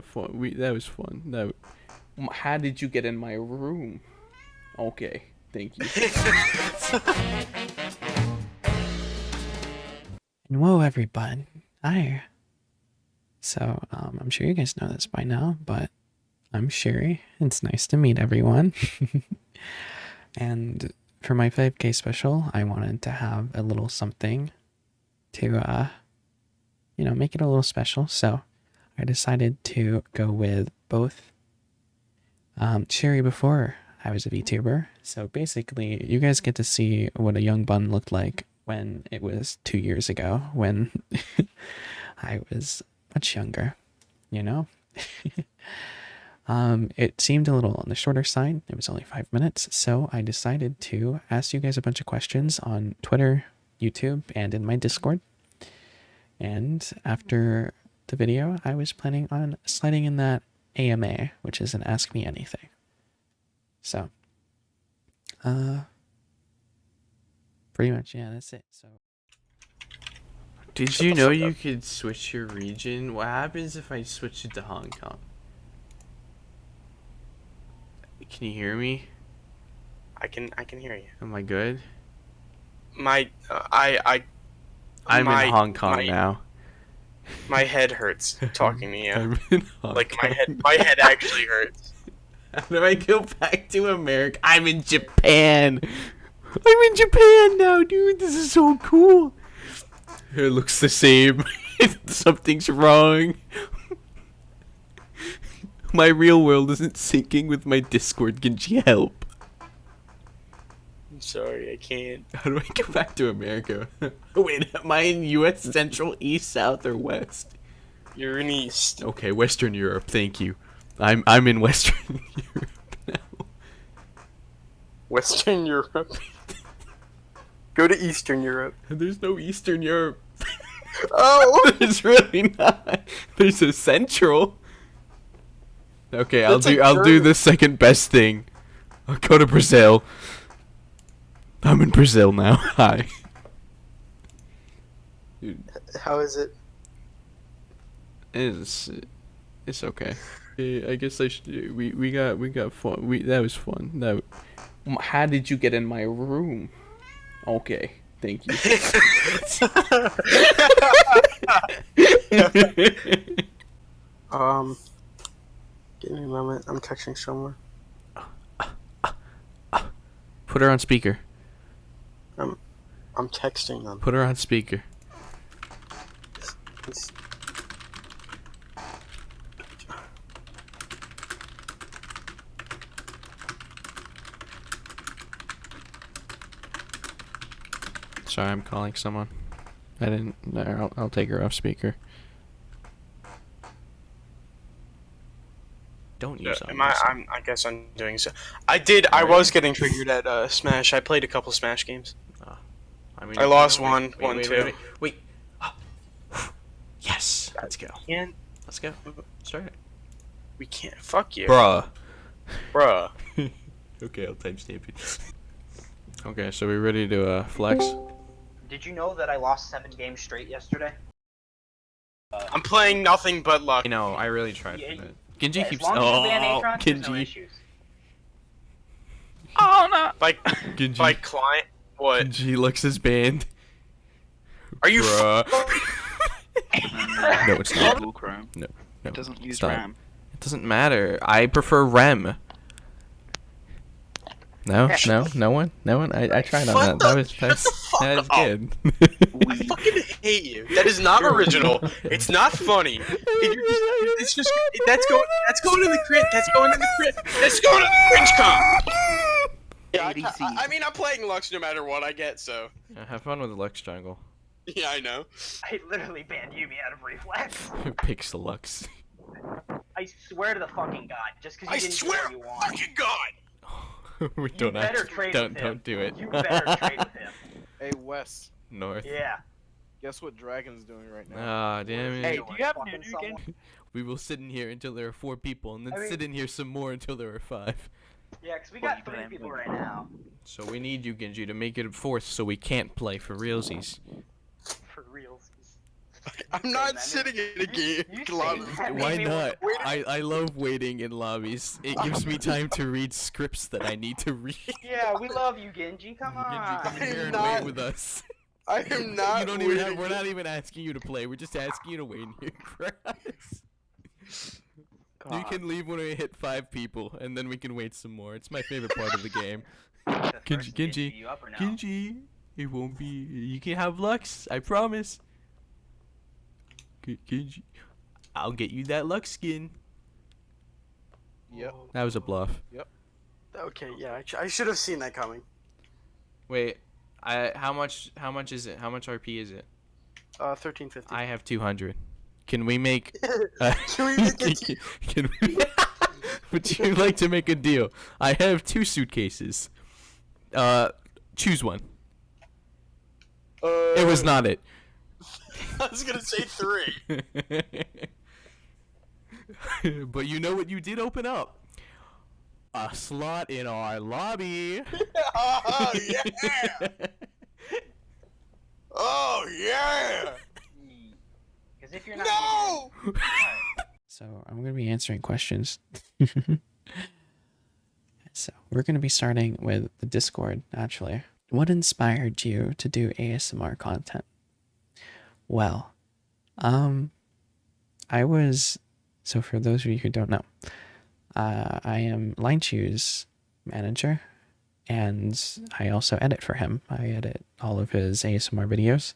got fun. That was fun. How did you get in my room? Okay, thank you. And whoa, everybun. Hi. So, I'm sure you guys know this by now, but I'm Shiry. It's nice to meet everyone. And for my 5K special, I wanted to have a little something to, make it a little special. So, I decided to go with both Shiry before I was a VTuber. So, basically, you guys get to see what a young bun looked like when it was 2 years ago, when I was much younger, you know? It seemed a little on the shorter side. It was only 5 minutes, so I decided to ask you guys a bunch of questions on Twitter, YouTube, and in my Discord. And after the video, I was planning on sliding in that AMA, which is an Ask Me Anything. So, pretty much, yeah, that's it. So. Did you know you could switch your region? What happens if I switch it to Hong Kong? Can you hear me? I can hear you. Am I good? I'm in Hong Kong now. My head hurts talking to you. I'm in Hong Like Kong. my head actually hurts. How do I go back to America? I'm in Japan. I'm in Japan now, dude. This is so cool. It looks the same. Something's wrong. My real world isn't syncing with my Discord. Can you help? I'm sorry, I can't. How do I go back to America? Wait, am I in U.S. Central, East, South, or West? You're in East. Okay, Western Europe. Thank you. I'm in Western Europe now. Western Europe. Go to Eastern Europe. There's no Eastern Europe. Oh! There's really not. There's a Central. Okay, I'll do the second best thing. I'll go to Brazil. I'm in Brazil now. Hi. Dude, How is it? it's okay. I guess I should. We got fun. That was fun. How did you get in my room? Okay, thank you. Give me a moment. I'm texting someone. Put her on speaker. I'm texting them. Put her on speaker. It's- Sorry, I'm calling someone. I didn't. No, I'll take her off speaker. Don't use I guess I'm doing so. I was getting triggered at Smash. I played a couple Smash games. I lost one, two. Wait. Yes. Let's go. Can't. Let's go. Start it. We can't. Fuck you. Bruh. Okay, I'll timestamp it. Okay, so we ready to flex? Did you know that I lost 7 games straight yesterday? I'm playing nothing but luck. I know. I really tried Yeah, for that. Genji as keeps. long as you ban Atron, there's no Genji. issues. Oh no. Genji. By client. What? Genji looks his band. Are you? Bruh. No, it's not. Google Chrome. No. It doesn't use Stop. RAM. It doesn't matter. I prefer REM. No one. I tried on that. That was good. I fucking hate you. That is not original. It's not funny. It's just that's going in the crit. That's going in the crit. That's going in the cringe comp. Yeah, I mean, I'm playing Lux no matter what I get, so. Yeah, have fun with the Lux jungle. Yeah, I know. I literally banned Yumi out of reflex. Who picks the Lux? I swear to the fucking god, just because I you didn't swear, do what you want. fucking god. We You don't better actually, trade with him. don't do it. You better trade with him. Hey Wes, North. Yeah. guess what Dragon's doing right now? Ah, damn it. Hey, do you have Fucking new someone. game? We will sit in here until there are 4 people, and then I mean- sit in here some more until there are 5. Yeah, because we got 3 people right now. So we need you, Genji, to make it a 4th so we can't play for realsies. For realsies. I'm not sitting in a game. You say lobby. that Why made me not? wanna- I love waiting in lobbies. It gives me time to read scripts that I need to read. Yeah, we love you, Genji. Come on. Genji, come in here and not- wait with us. I am not. You don't even have. waiting. We're not even asking you to play. We're just asking you to wait in your grass. You God. can leave when we hit 5 people, and then we can wait some more. It's my favorite part of the game. The Genji, first Genji, you up or no? Genji, it won't be. You can have Lux. I promise. Genji, I'll get you that Lux skin. Yep. That was a bluff. Okay, yeah, I should have seen that coming. Wait, how much is it? How much RP is it? 1350. I have 200. Can we make? Can we make a Can we? Would you like to make a deal? I have 2 suitcases. Choose one. It was not it. I was gonna say 3. But you know what you did open up? A slot in our lobby. Oh yeah! Oh yeah! Because if you're not No! So I'm going to be answering questions. So we're going to be starting with the Discord, actually. What inspired you to do ASMR content? Well, so for those of you who don't know, I am Line Chew's manager, and I also edit for him. I edit all of his ASMR videos,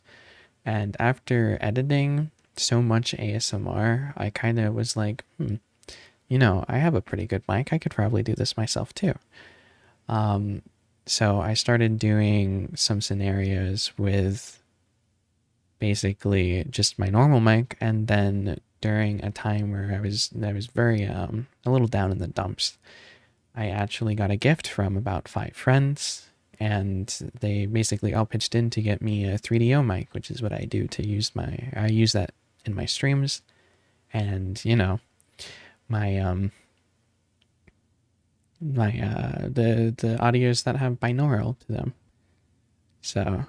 and after editing so much ASMR, I kind of was like, I have a pretty good mic. I could probably do this myself too. So I started doing some scenarios with basically just my normal mic, and then during a time where I was very a little down in the dumps, I actually got a gift from about 5 friends, and they basically all pitched in to get me a 3DO mic, which is what I do to use I use that in my streams, and my the audios that have binaural to them. So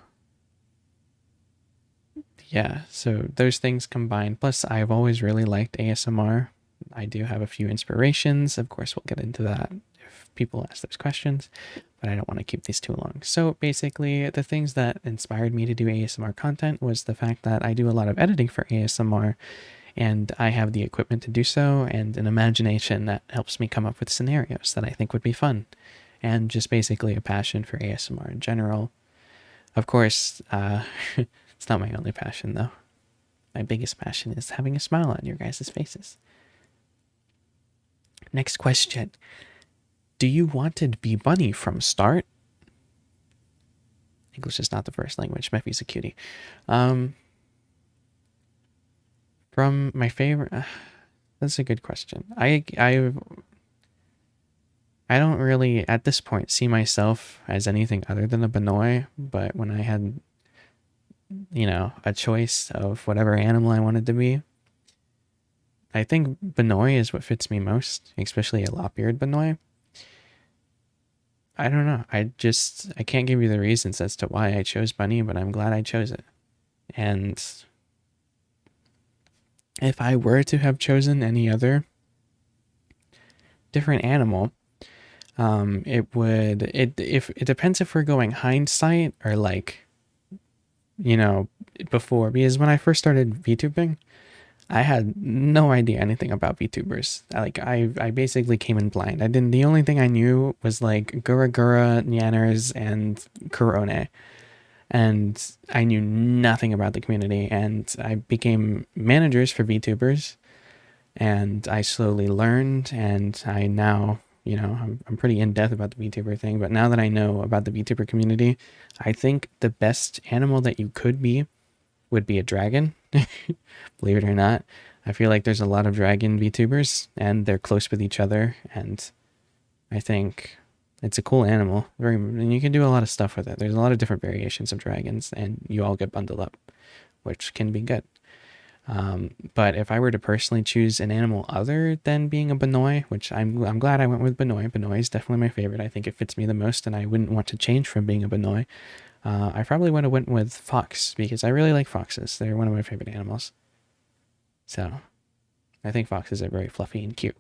yeah, so those things combined, plus I've always really liked ASMR. I do have a few inspirations. Of course, we'll get into that if people ask those questions, but I don't want to keep these too long. So basically, the things that inspired me to do ASMR content was the fact that I do a lot of editing for ASMR, and I have the equipment to do so, and an imagination that helps me come up with scenarios that I think would be fun, and just basically a passion for ASMR in general. Of course, it's not my only passion, though. My biggest passion is having a smile on your guys' faces. Next question. Do you want to be Bunny from start? English is not the first language. Mephi's a cutie. From my favorite... that's a good question. I don't really, at this point, see myself as anything other than a Benoy, but when I had, a choice of whatever animal I wanted to be, I think Benoy is what fits me most, especially a lop-eared Benoy. I don't know. I can't give you the reasons as to why I chose Bunny, but I'm glad I chose it. And if I were to have chosen any other different animal, it depends if we're going hindsight or before, because when I first started VTubing, I had no idea anything about VTubers. I basically came in blind. The only thing I knew was Gura Gura, Nyanners, and Corone. And I knew nothing about the community, and I became managers for VTubers, and I slowly learned, and I now, I'm pretty in-depth about the VTuber thing, but now that I know about the VTuber community, I think the best animal that you could be would be a dragon. Believe it or not. I feel like there's a lot of dragon VTubers, and they're close with each other, and I think it's a cool animal. And you can do a lot of stuff with it. There's a lot of different variations of dragons, and you all get bundled up, which can be good. But if I were to personally choose an animal other than being a Benoy, which I'm glad I went with Benoy. Benoy is definitely my favorite. I think it fits me the most, and I wouldn't want to change from being a Benoy. I probably would have went with fox because I really like foxes. They're one of my favorite animals. So I think foxes are very fluffy and cute.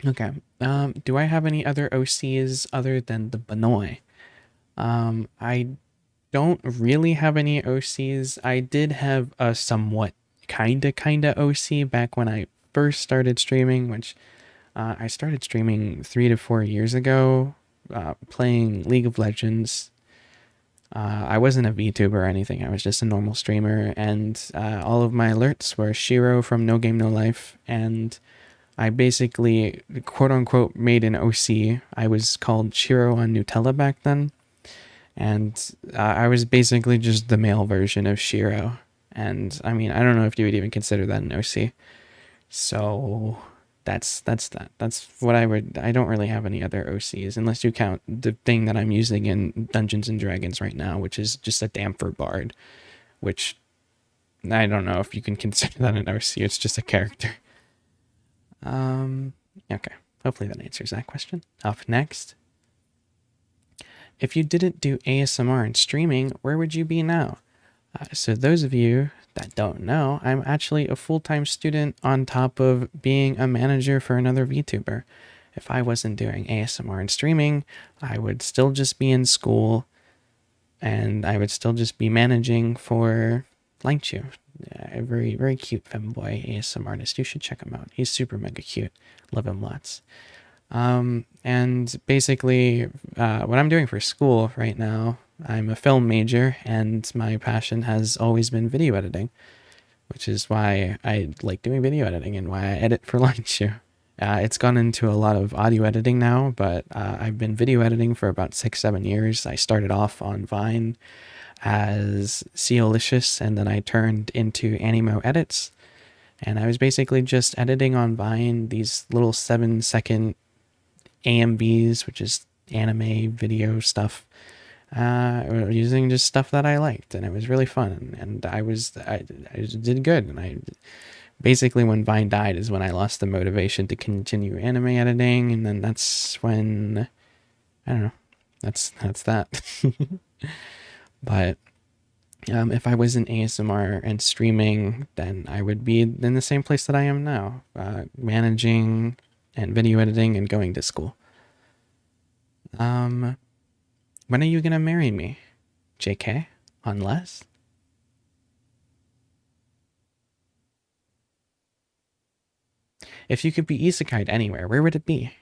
Okay. Do I have any other OCs other than the Banoi? I don't really have any OCs. I did have a somewhat kinda OC back when I first started streaming, which I started streaming 3 to 4 years ago, playing League of Legends. I wasn't a VTuber or anything. I was just a normal streamer, and all of my alerts were Shiro from No Game No Life, and I basically, quote unquote, made an OC. I was called Shiro on Nutella back then, and I was basically just the male version of Shiro. And I mean, I don't know if you would even consider that an OC. So that's that. That's what I would. I don't really have any other OCs unless you count the thing that I'm using in Dungeons and Dragons right now, which is just a Damper Bard, which I don't know if you can consider that an OC. It's just a character. Okay. Hopefully that answers that question. Up next. If you didn't do ASMR and streaming, where would you be now? So those of you that don't know, I'm actually a full-time student on top of being a manager for another VTuber. If I wasn't doing ASMR and streaming, I would still just be in school and I would still just be managing for Lightshoe. A very, very cute femboy ASMR artist. You should check him out. He's super mega cute. Love him lots. And basically, what I'm doing for school right now, I'm a film major, and my passion has always been video editing, which is why I like doing video editing and why I edit for Lightshoe. It's gone into a lot of audio editing now, but I've been video editing for about 6-7 years. I started off on Vine as Ceolicious, and then I turned into Animo Edits, and I was basically just editing on Vine these little 7-second AMVs, which is anime video stuff, using just stuff that I liked, and it was really fun, and I did good, and I basically, when Vine died is when I lost the motivation to continue anime editing, and then that's when, I don't know, that's that. But if I was in ASMR and streaming, then I would be in the same place that I am now, managing and video editing and going to school. When are you gonna marry me? JK? Unless? If you could be isekai'd anywhere, where would it be?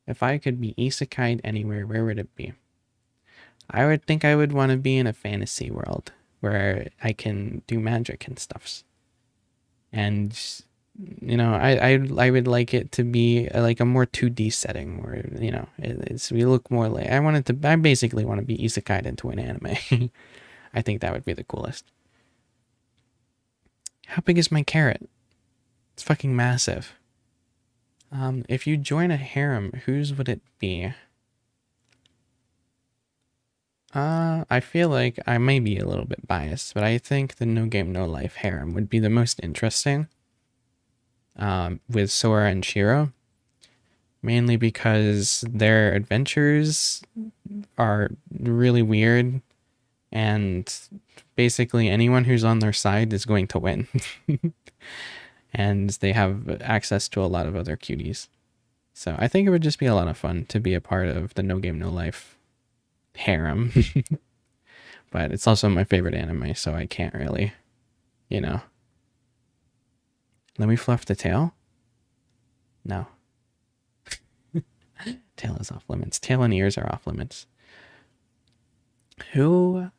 If I could be isekai'd anywhere, where would it be? I would think I would want to be in a fantasy world where I can do magic and stuffs. And, you know, I would like it to be like a more 2D setting where, you know, we look more like, I basically want to be isekai'd into an anime. I think that would be the coolest. How big is my carrot? It's fucking massive. If you join a harem, whose would it be? I feel like I may be a little bit biased, but I think the No Game No Life harem would be the most interesting. With Sora and Shiro. Mainly because their adventures are really weird, and basically anyone who's on their side is going to win. And they have access to a lot of other cuties. So I think it would just be a lot of fun to be a part of the No Game No Life harem. But it's also my favorite anime, so I can't really, you know. Let me fluff the tail? No. Tail is off limits. Tail and ears are off limits. Who's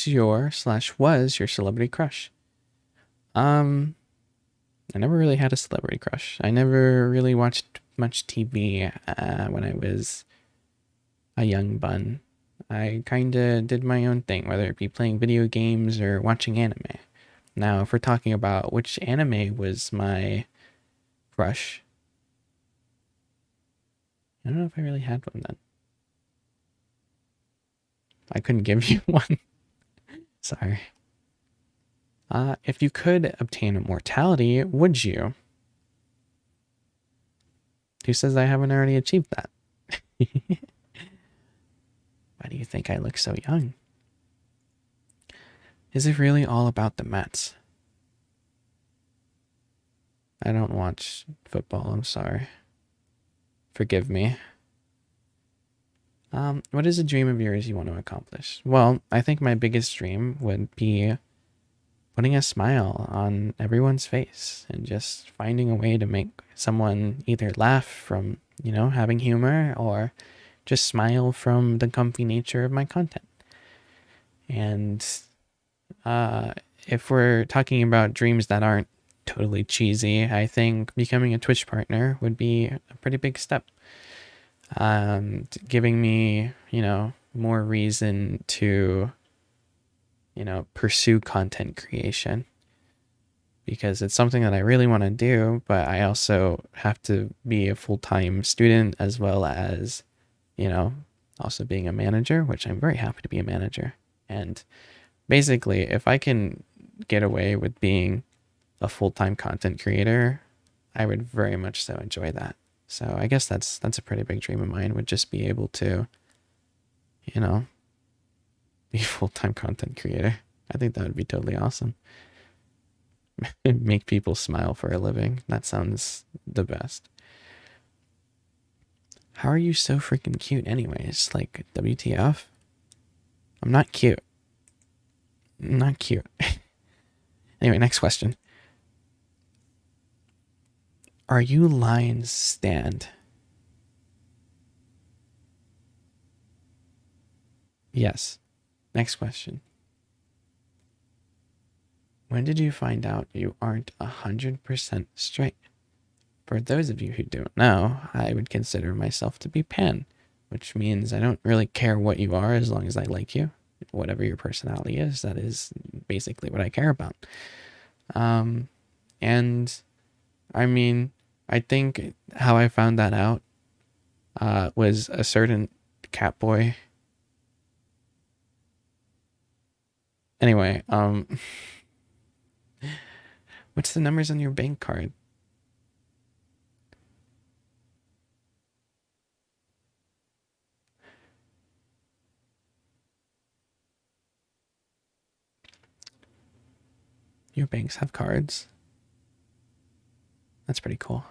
your/was your celebrity crush? I never really had a celebrity crush. I never really watched much TV when I was a young bun. I kinda did my own thing, whether it be playing video games or watching anime. Now, if we're talking about which anime was my crush, I don't know if I really had one then. I couldn't give you one. Sorry. If you could obtain immortality, would you? Who says I haven't already achieved that? Why do you think I look so young? Is it really all about the Mets? I don't watch football, I'm sorry. Forgive me. What is a dream of yours you want to accomplish? Well, I think my biggest dream would be putting a smile on everyone's face and just finding a way to make someone either laugh from, having humor, or just smile from the comfy nature of my content. And if we're talking about dreams that aren't totally cheesy, I think becoming a Twitch partner would be a pretty big step. Giving me, more reason to, pursue content creation, because it's something that I really want to do, but I also have to be a full-time student, as well as, also being a manager, which I'm very happy to be a manager. And basically, if I can get away with being a full-time content creator, I would very much so enjoy that. So I guess that's a pretty big dream of mine, would just be able to, be a full-time content creator. I think that would be totally awesome. Make people smile for a living. That sounds the best. How are you so freaking cute anyways? Like, WTF? I'm not cute. I'm not cute. Anyway, next question. Are you Lions stand? Yes. Next question. When did you find out you aren't 100% straight? For those of you who don't know, I would consider myself to be pan, which means I don't really care what you are as long as I like you. Whatever your personality is, that is basically what I care about. And I mean, I think how I found that out was a certain cat boy. Anyway, what's the numbers on your bank card? Your banks have cards? That's pretty cool.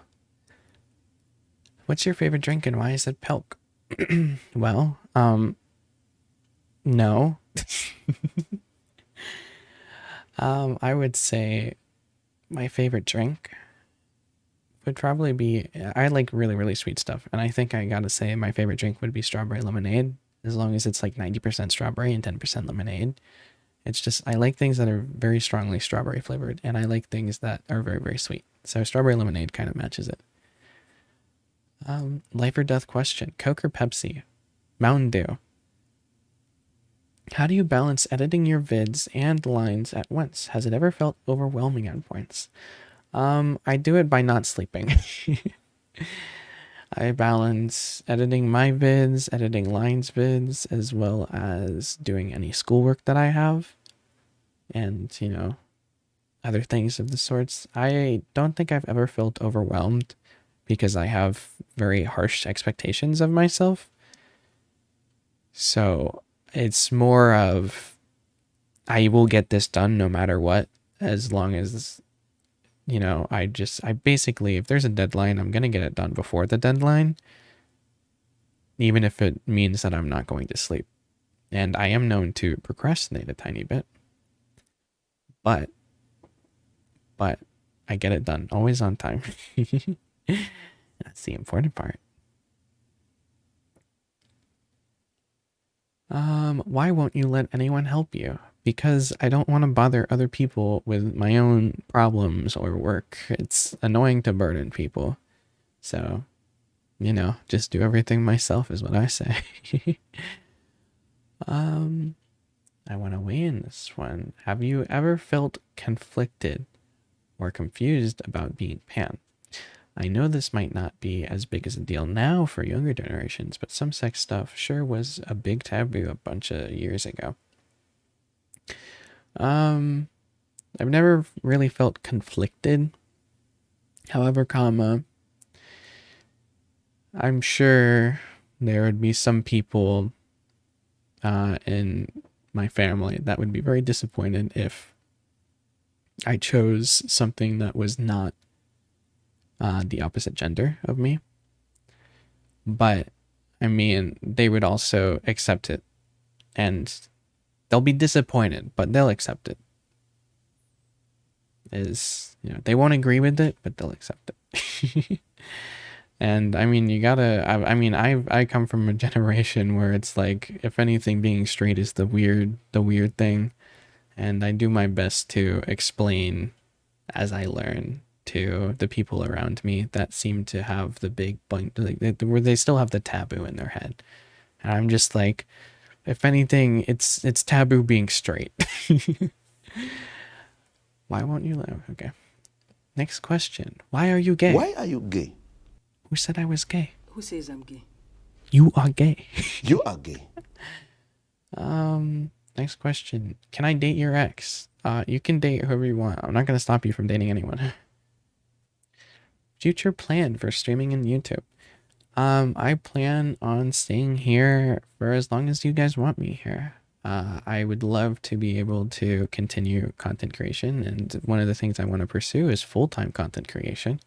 What's your favorite drink and why is it Pelk? Well, no. I would say my favorite drink would probably be, I like really, really sweet stuff. And I think I gotta say my favorite drink would be strawberry lemonade, as long as it's like 90% strawberry and 10% lemonade. It's just, I like things that are very strongly strawberry flavored, and I like things that are very, very sweet. So strawberry lemonade kind of matches it. Life or death question. Coke or Pepsi? Mountain Dew. How do you balance editing your vids and lines at once? Has it ever felt overwhelming at points? I do it by not sleeping. I balance editing my vids, editing lines vids, as well as doing any schoolwork that I have. And, other things of the sorts. I don't think I've ever felt overwhelmed because I have very harsh expectations of myself. So it's more of, I will get this done no matter what, as long as, I basically, if there's a deadline, I'm going to get it done before the deadline, even if it means that I'm not going to sleep. And I am known to procrastinate a tiny bit, but I get it done, always on time. That's the important part. Why won't you let anyone help you? Because I don't want to bother other people with my own problems or work. It's annoying to burden people. So, just do everything myself is what I say. I want to weigh in this one. Have you ever felt conflicted or confused about being pan? I know this might not be as big as a deal now for younger generations, but some sex stuff sure was a big taboo a bunch of years ago. I've never really felt conflicted. However, I'm sure there would be some people in my family that would be very disappointed if I chose something that was not the opposite gender of me. But I mean, they would also accept it, and they'll be disappointed, but they'll accept it. They won't agree with it, but they'll accept it. And I mean, I come from a generation where it's like, if anything, being straight is the weird thing, and I do my best to explain as I learn to the people around me that seem to have the big bunk, like, where they still have the taboo in their head. And I'm just like, if anything, it's taboo being straight. Why won't you laugh? Okay. Next question. Why are you gay? Why are you gay? Who said I was gay? Who says I'm gay? You are gay. You are gay. Next question. Can I date your ex? You can date whoever you want. I'm not gonna stop you from dating anyone. Future plan for streaming in YouTube. I plan on staying here for as long as you guys want me here. I would love to be able to continue content creation, and one of the things I want to pursue is full-time content creation.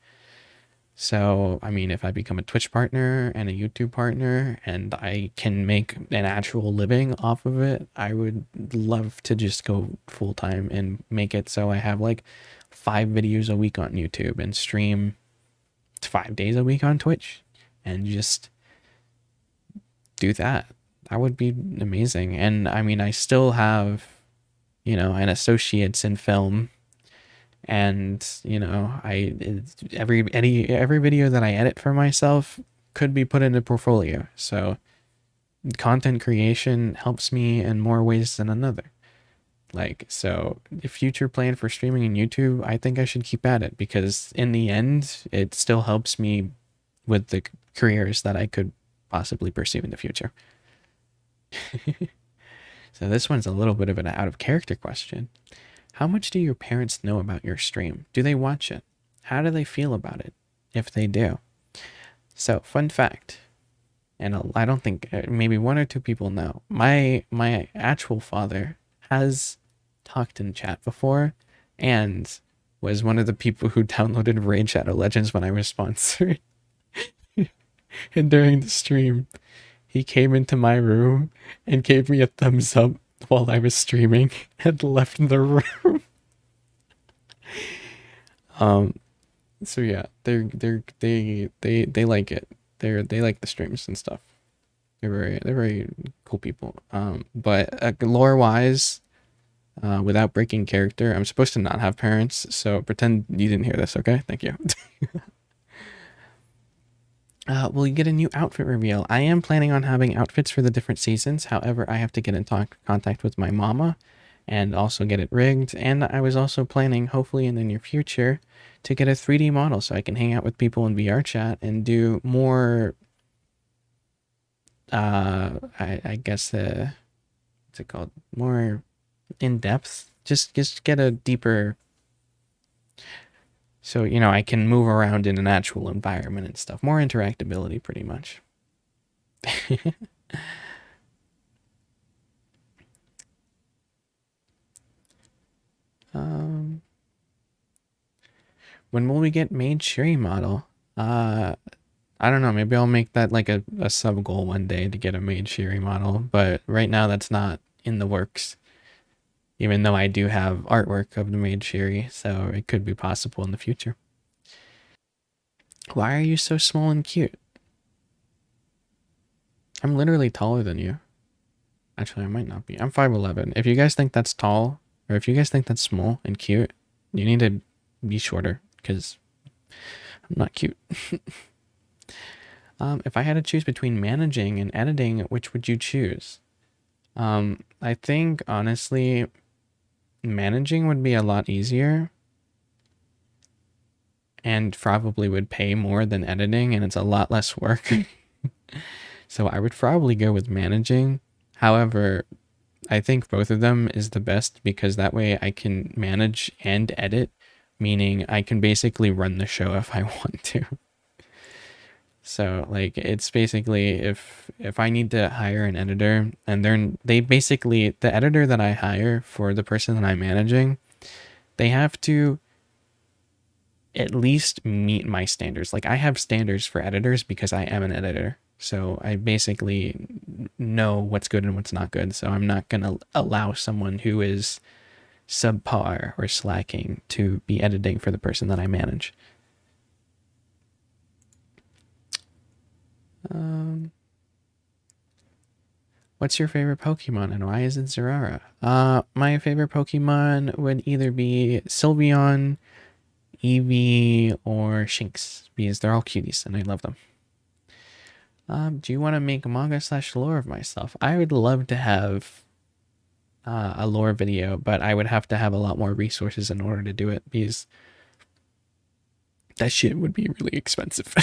So, I mean, if I become a Twitch partner and a YouTube partner and I can make an actual living off of it, I would love to just go full-time and make it so I have like 5 videos a week on YouTube and stream 5 days a week on Twitch and just do that. That would be amazing. And I mean, I still have, an associate's in film, and every video that I edit for myself could be put in a portfolio. So content creation helps me in more ways than another. So the future plan for streaming in YouTube, I think I should keep at it, because in the end, it still helps me with the careers that I could possibly pursue in the future. So this one's a little bit of an out of character question. How much do your parents know about your stream? Do they watch it? How do they feel about it, if they do? So, fun fact, and I don't think, maybe 1 or 2 people know, my actual father has talked in chat before and was one of the people who downloaded Raid Shadow Legends when I was sponsored. And during the stream, he came into my room and gave me a thumbs up while I was streaming and left the room. So yeah, they like it. They like the streams and stuff. They're very cool people. But lore wise, without breaking character, I'm supposed to not have parents, so pretend you didn't hear this, okay? Thank you. Will you get a new outfit reveal? I am planning on having outfits for the different seasons. However, I have to get in contact with my mama and also get it rigged. And I was also planning, hopefully in the near future, to get a 3D model so I can hang out with people in VR chat and do more, I guess, what's it called? More in-depth. Just get a deeper... So, I can move around in an actual environment and stuff. More interactability, pretty much. When will we get made Shiry model? I don't know. Maybe I'll make that like a sub goal one day to get a made Shiry model. But right now, that's not in the works. Even though I do have artwork of the made Shiry, so it could be possible in the future. Why are you so small and cute? I'm literally taller than you. Actually, I might not be. I'm 5'11". If you guys think that's tall, or if you guys think that's small and cute, you need to be shorter, because I'm not cute. If I had to choose between managing and editing, which would you choose? I think, honestly, managing would be a lot easier and probably would pay more than editing, and it's a lot less work. So I would probably go with managing. However, I think both of them is the best, because that way I can manage and edit, meaning I can basically run the show if I want to. So like it's basically if I need to hire an editor and they basically the editor that I hire for the person that I'm managing, they have to at least meet my standards. Like I have standards for editors because I am an editor. So I basically know what's good and what's not good. So I'm not going to allow someone who is subpar or slacking to be editing for the person that I manage. What's your favorite Pokemon and why is it Zerara? My favorite Pokemon would either be Sylveon, Eevee, or Shinx because they're all cuties and I love them. Do you want to make a manga / lore of myself? I would love to have a lore video, but I would have to have a lot more resources in order to do it because that shit would be really expensive.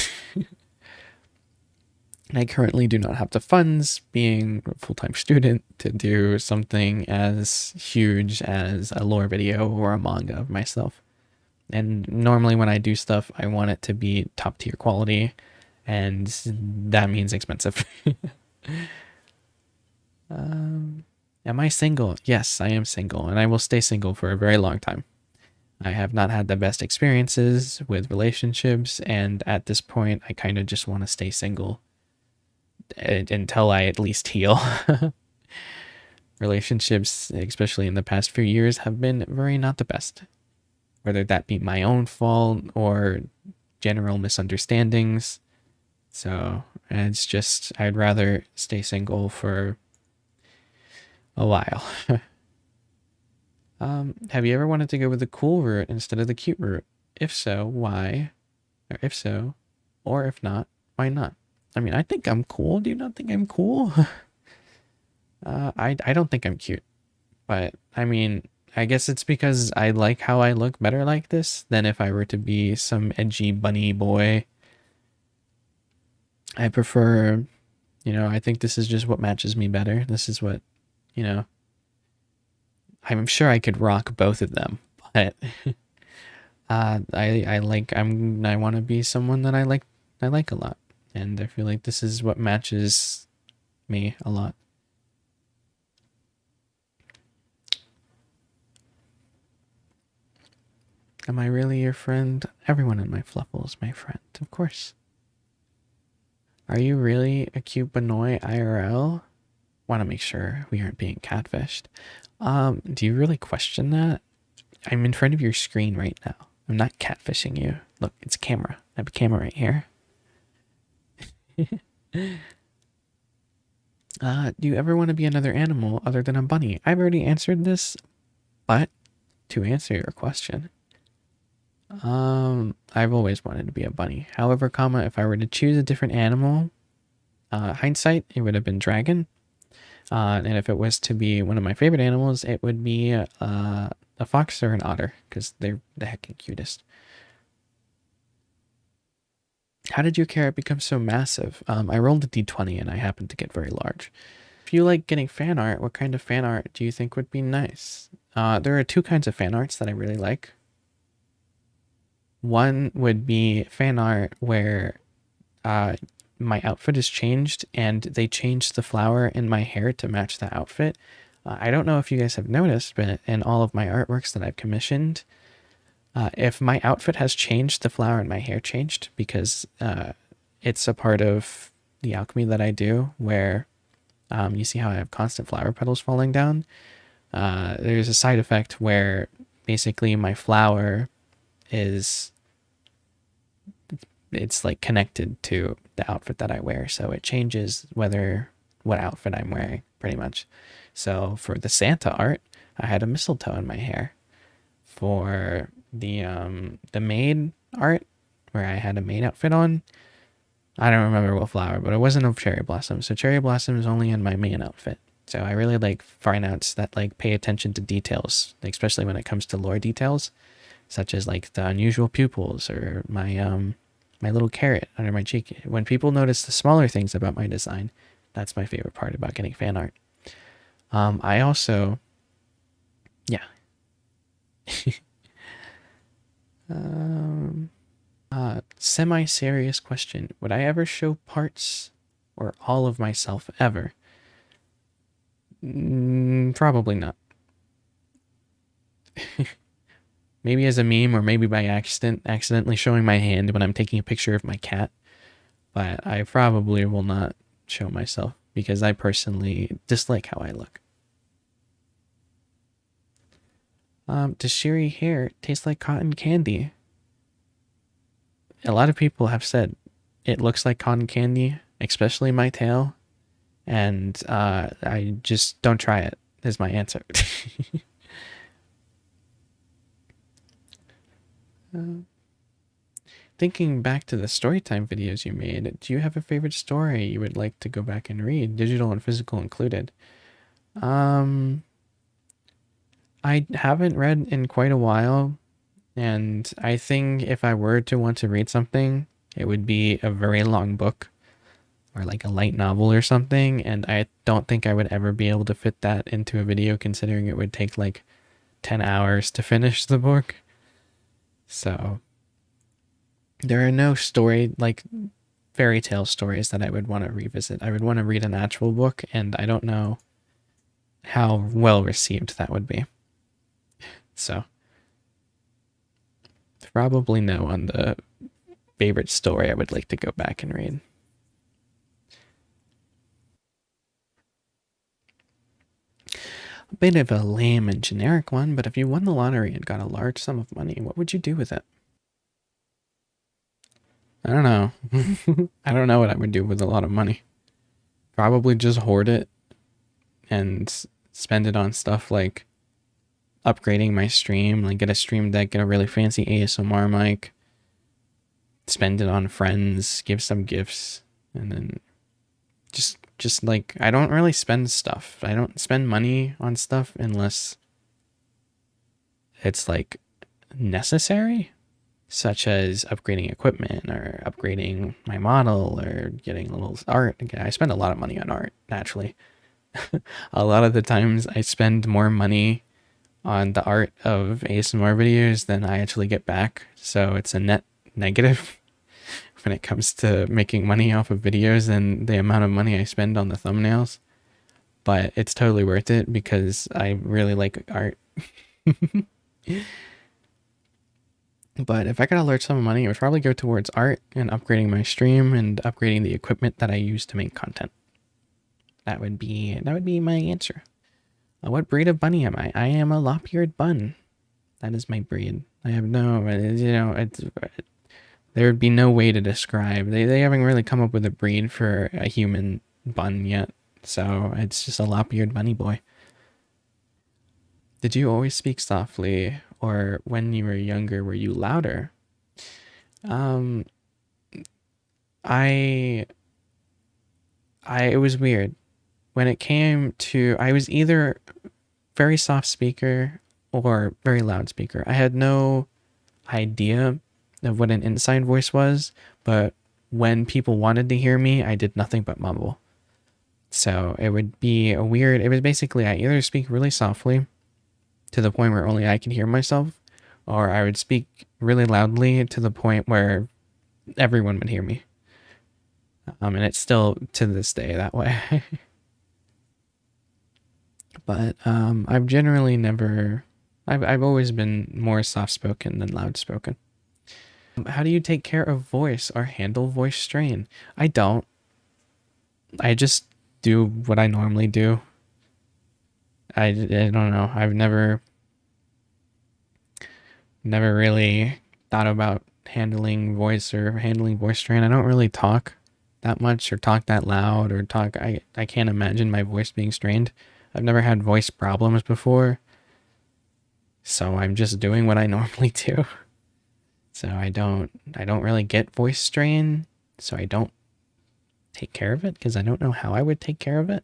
And I currently do not have the funds, being a full-time student, to do something as huge as a lore video or a manga of myself. And normally when I do stuff, I want it to be top tier quality, and that means expensive. Am I single? Yes, I am single, and I will stay single for a very long time. I have not had the best experiences with relationships, and at this point, I kind of just want to stay single until I at least heal. Relationships, especially in the past few years, have been very not the best. Whether that be my own fault or general misunderstandings. So it's just, I'd rather stay single for a while. Have you ever wanted to go with the cool route instead of the cute route? If so, why? Or if so, or if not, why not? I mean, I think I'm cool. Do you not think I'm cool? I don't think I'm cute. But, I mean, I guess it's because I like how I look better like this than if I were to be some edgy bunny boy. I prefer, I think this is just what matches me better. This is what, I'm sure I could rock both of them, but I want to be someone that I like a lot. And I feel like this is what matches me a lot. Am I really your friend? Everyone in my fluffle is my friend, of course. Are you really a cute Benoy IRL? Want to make sure we aren't being catfished. Do you really question that? I'm in front of your screen right now. I'm not catfishing you. Look, it's a camera. I have a camera right here. Do you ever want to be another animal other than a bunny? I've already answered this, but to answer your question, I've always wanted to be a bunny. However, if I were to choose a different animal, hindsight, it would have been dragon. And if it was to be one of my favorite animals, it would be a fox or an otter, because they're the heckin' cutest. How did your carrot become so massive? I rolled a d20 and I happened to get very large. If you like getting fan art, what kind of fan art do you think would be nice? There are two kinds of fan arts that I really like. One would be fan art where my outfit is changed and they changed the flower in my hair to match the outfit. I don't know if you guys have noticed, but in all of my artworks that I've commissioned, if my outfit has changed, the flower in my hair changed because it's a part of the alchemy that I do where you see how I have constant flower petals falling down. There's a side effect where basically my flower it's like connected to the outfit that I wear. So it changes what outfit I'm wearing pretty much. So for the Santa art, I had a mistletoe in my hair. For the maid art, where I had a maid outfit on, I don't remember what flower, but it wasn't a cherry blossom. So cherry blossom is only in my main outfit. So I really like fine arts that like pay attention to details, especially when it comes to lore details, such as like the unusual pupils or my little carrot under my cheek. When people notice the smaller things about my design, that's my favorite part about getting fan art. I also, yeah. semi-serious question. Would I ever show parts or all of myself ever? Probably not. Maybe as a meme or maybe by accidentally showing my hand when I'm taking a picture of my cat. But I probably will not show myself because I personally dislike how I look. Does Shiry hair taste like cotton candy? A lot of people have said it looks like cotton candy, especially my tail. And I just don't try it, is my answer. Thinking back to the storytime videos you made, do you have a favorite story you would like to go back and read, digital and physical included? I haven't read in quite a while, and I think if I were to want to read something, it would be a very long book or like a light novel or something, and I don't think I would ever be able to fit that into a video considering it would take like 10 hours to finish the book. So there are no fairy tale stories that I would want to revisit. I would want to read an actual book, and I don't know how well received that would be. So probably no on the favorite story I would like to go back and read. A bit of a lame and generic one, but if you won the lottery and got a large sum of money, what would you do with it? I don't know. I don't know what I would do with a lot of money. Probably just hoard it and spend it on stuff like upgrading my stream, like get a stream deck, get a really fancy ASMR mic, spend it on friends, give some gifts, and then just like, I don't really spend stuff. I don't spend money on stuff unless it's like necessary, such as upgrading equipment or upgrading my model or getting a little art. Again, I spend a lot of money on art, naturally. A lot of the times I spend more money on the art of ASMR videos than I actually get back. So it's a net negative when it comes to making money off of videos and the amount of money I spend on the thumbnails. But it's totally worth it because I really like art. But if I got a large sum of money, it would probably go towards art and upgrading my stream and upgrading the equipment that I use to make content. That would be my answer. What breed of bunny am I? I am a lop-eared bun. That is my breed. I have no, there would be no way to describe. They haven't really come up with a breed for a human bun yet. So it's just a lop-eared bunny boy. Did you always speak softly, or when you were younger, were you louder? It was weird. When it came to, I was either very soft speaker or very loud speaker. I had no idea of what an inside voice was, but when people wanted to hear me, I did nothing but mumble. So it would be it was basically, I either speak really softly to the point where only I can hear myself, or I would speak really loudly to the point where everyone would hear me. And it's still to this day that way. But I've generally I've always been more soft-spoken than loud-spoken. How do you take care of voice or handle voice strain? I don't. I just do what I normally do. I don't know. I've never really thought about handling voice strain. I don't really talk that much or talk that loud or talk. I can't imagine my voice being strained. I've never had voice problems before. So I'm just doing what I normally do. So I don't really get voice strain. So I don't take care of it because I don't know how I would take care of it.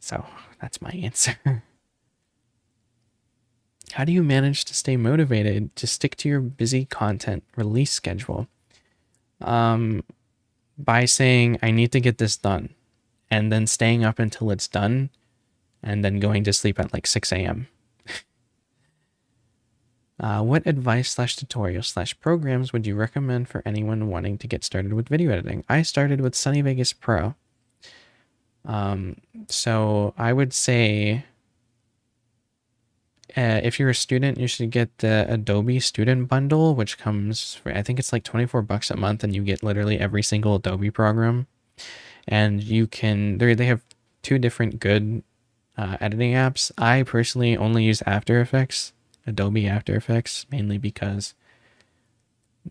So that's my answer. How do you manage to stay motivated to stick to your busy content release schedule? By saying, I need to get this done, and then staying up until it's done, and then going to sleep at like 6 a.m. What advice slash tutorial slash programs would you recommend for anyone wanting to get started with video editing? I started with Sunny Vegas Pro. So I would say if you're a student, you should get the Adobe Student Bundle, which comes for, I think it's like $24 a month, and you get literally every single Adobe program. And you can, they have 2 different good editing apps. I personally only use After Effects, Adobe After Effects, mainly because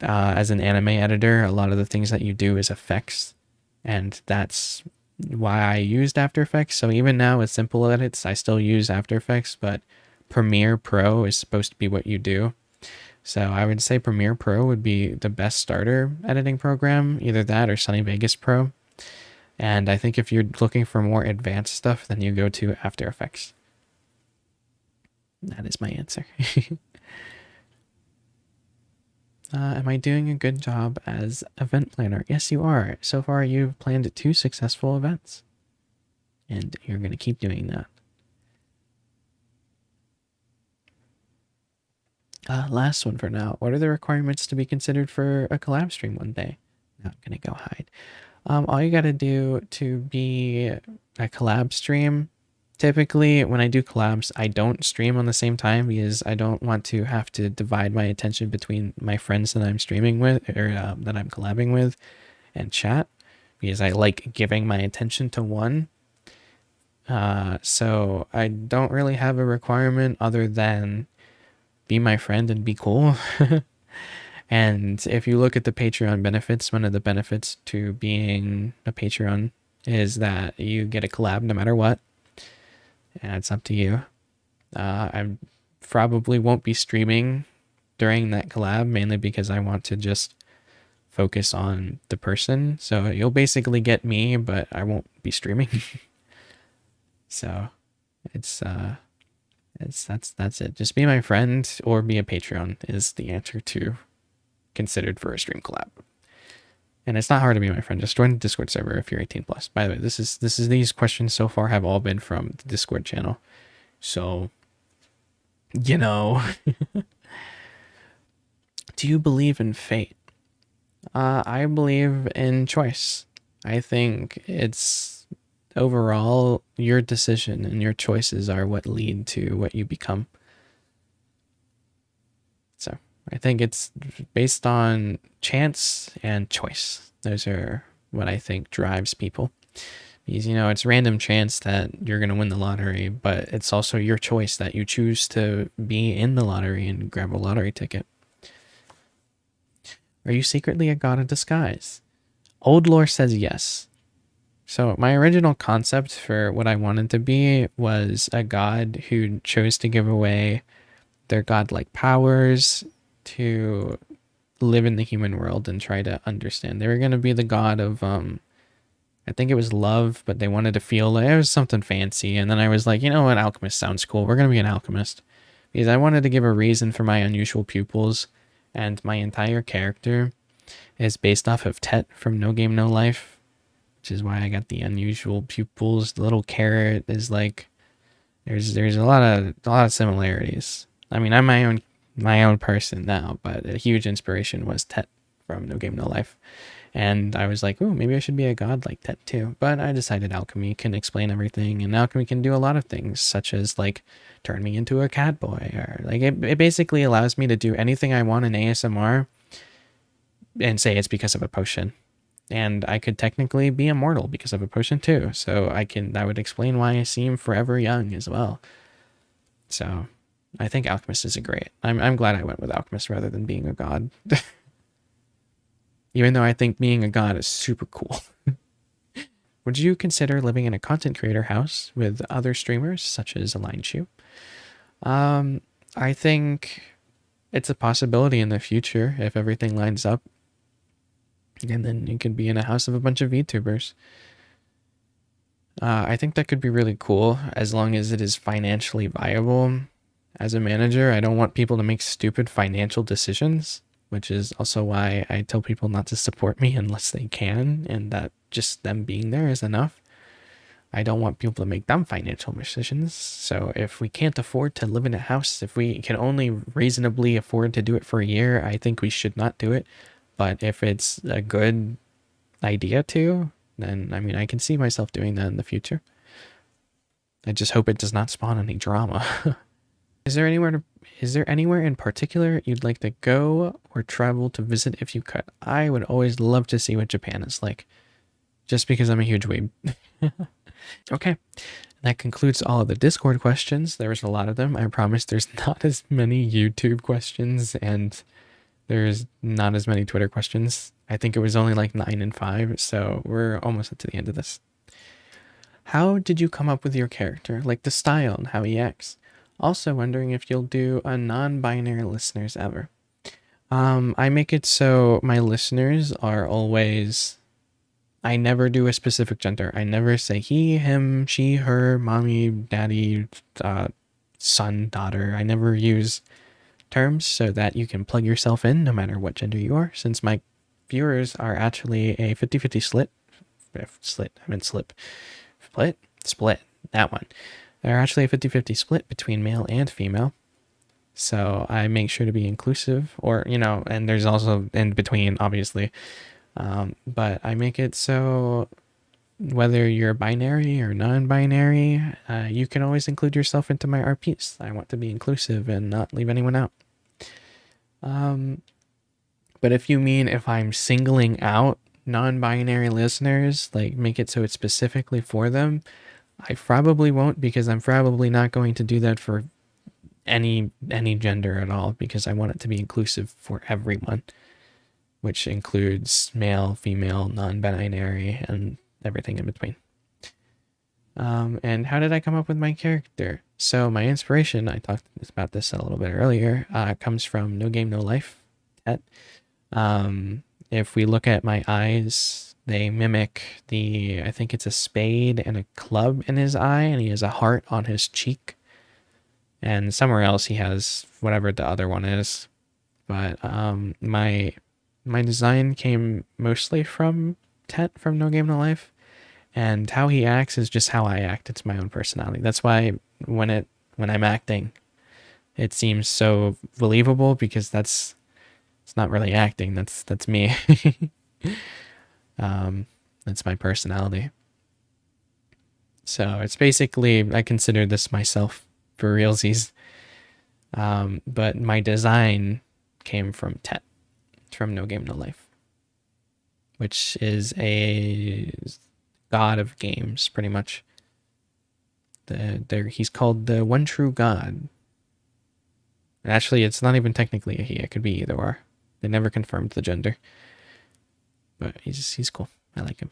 as an anime editor, a lot of the things that you do is effects, and that's why I used After Effects. So even now with simple edits, I still use After Effects, but Premiere Pro is supposed to be what you do. So I would say Premiere Pro would be the best starter editing program, either that or Sunny Vegas Pro. And I think if you're looking for more advanced stuff, then you go to After Effects. That is my answer. Am I doing a good job as event planner? Yes, you are. So far, you've planned 2 successful events. And you're going to keep doing that. Last one for now. What are the requirements to be considered for a collab stream one day? Not going to go hide. All you got to do to be a collab stream, typically when I do collabs, I don't stream on the same time because I don't want to have to divide my attention between my friends that I'm streaming with or that I'm collabing with and chat, because I like giving my attention to one. So I don't really have a requirement other than be my friend and be cool. And if you look at the Patreon benefits, one of the benefits to being a Patreon is that you get a collab no matter what. And it's up to you. I probably won't be streaming during that collab, mainly because I want to just focus on the person. So you'll basically get me, but I won't be streaming. So that's it. Just be my friend or be a Patreon is the answer to considered for a stream collab. And it's not hard to be my friend. Just join the Discord server if you're 18 plus. By the way, these questions so far have all been from the Discord channel. So, you know. Do you believe in fate? I believe in choice. I think it's overall your decision and your choices are what lead to what you become. So I think it's based on chance and choice. Those are what I think drives people. Because, you know, it's random chance that you're going to win the lottery, but it's also your choice that you choose to be in the lottery and grab a lottery ticket. Are you secretly a god of disguise? Old lore says yes. So my original concept for what I wanted to be was a god who chose to give away their godlike powers to live in the human world and try to understand. They were going to be the god of, I think it was love, but they wanted to feel like it was something fancy. And then I was like, you know what, alchemist sounds cool. We're going to be an alchemist. Because I wanted to give a reason for my unusual pupils, and my entire character is based off of Tet from No Game No Life, which is why I got the unusual pupils. The little carrot is like, there's a lot of similarities. I mean, I'm my own person now, but a huge inspiration was Tet from No Game No Life. And I was like, oh, maybe I should be a god like Tet too. But I decided alchemy can explain everything, and alchemy can do a lot of things, such as like turn me into a cat boy, or like it basically allows me to do anything I want in ASMR and say it's because of a potion. And I could technically be immortal because of a potion too. So that would explain why I seem forever young as well. So I think alchemist is great. I'm glad I went with alchemist rather than being a god. Even though I think being a god is super cool. Would you consider living in a content creator house with other streamers, such as Align Shoe? I think it's a possibility in the future if everything lines up. And then you could be in a house of a bunch of VTubers. I think that could be really cool as long as it is financially viable. As a manager, I don't want people to make stupid financial decisions, which is also why I tell people not to support me unless they can, and that just them being there is enough. I don't want people to make dumb financial decisions. So if we can't afford to live in a house, if we can only reasonably afford to do it for a year, I think we should not do it. But if it's a good idea to, then I mean, I can see myself doing that in the future. I just hope it does not spawn any drama. Is there anywhere in particular you'd like to go or travel to visit if you could? I would always love to see what Japan is like, just because I'm a huge weeb. Okay, that concludes all of the Discord questions. There was a lot of them. I promise there's not as many YouTube questions, and there's not as many Twitter questions. I think it was only like 9 and 5, so we're almost up to the end of this. How did you come up with your character, like the style and how he acts? Also wondering if you'll do a non-binary listeners ever. I make it so my listeners are always... I never do a specific gender. I never say he, him, she, her, mommy, daddy, son, daughter. I never use terms so that you can plug yourself in no matter what gender you are, since my viewers are actually a 50-50 split, that one. They're actually a 50-50 split between male and female. So I make sure to be inclusive, or, you know, and there's also in between, obviously. But I make it so whether you're binary or non-binary, you can always include yourself into my RPs. I want to be inclusive and not leave anyone out. But if you mean if I'm singling out non-binary listeners, like make it so it's specifically for them, I probably won't, because I'm probably not going to do that for any gender at all, because I want it to be inclusive for everyone, which includes male, female, non-binary, and everything in between. And how did I come up with my character? So my inspiration, I talked about this a little bit earlier, comes from No Game No Life. If we look at my eyes, they mimic I think it's a spade and a club in his eye, and he has a heart on his cheek. And somewhere else he has whatever the other one is. But my design came mostly from Tet from No Game No Life, and how he acts is just how I act. It's my own personality. That's why when I'm acting, it seems so believable, because it's not really acting. That's me. That's my personality. So it's basically, I consider this myself for realsies. But my design came from Tet from No Game No Life, which is a god of games, pretty much. He's called the one true god. And actually, it's not even technically a he. It could be either or. They never confirmed the gender. But he's cool. I like him.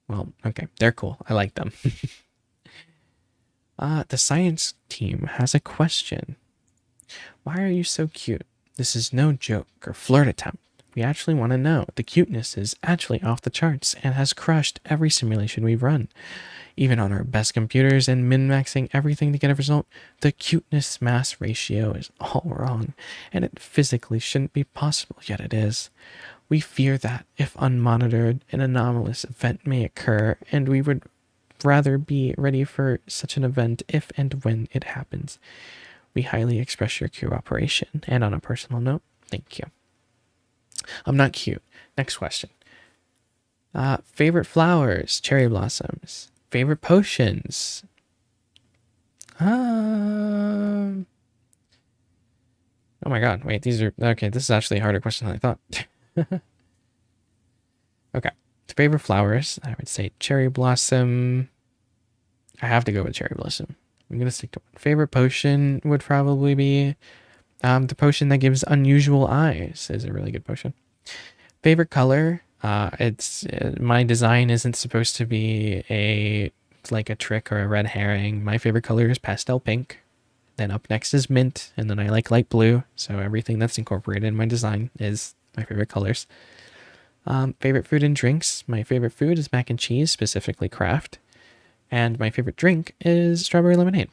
Well, okay, they're cool. I like them. The science team has a question. Why are you so cute? This is no joke or flirt attempt. We actually want to know. The cuteness is actually off the charts and has crushed every simulation we've run. Even on our best computers and min-maxing everything to get a result, the cuteness mass ratio is all wrong, and it physically shouldn't be possible, yet it is. We fear that, if unmonitored, an anomalous event may occur, and we would rather be ready for such an event if and when it happens. We highly express your cooperation, and on a personal note, thank you. I'm not cute. Next question. Favorite flowers, cherry blossoms. Favorite potions. Oh my god, wait, these are... Okay, this is actually a harder question than I thought. Okay, favorite flowers, I would say cherry blossom. I have to go with cherry blossom. I'm going to stick to one. Favorite potion would probably be the potion that gives unusual eyes. Is a really good potion. Favorite color, it's my design isn't supposed to be like a trick or a red herring. My favorite color is pastel pink. Then up next is mint, and then I like light blue. So everything that's incorporated in my design is my favorite colors. Favorite food and drinks. My favorite food is mac and cheese, specifically Kraft. And my favorite drink is strawberry lemonade.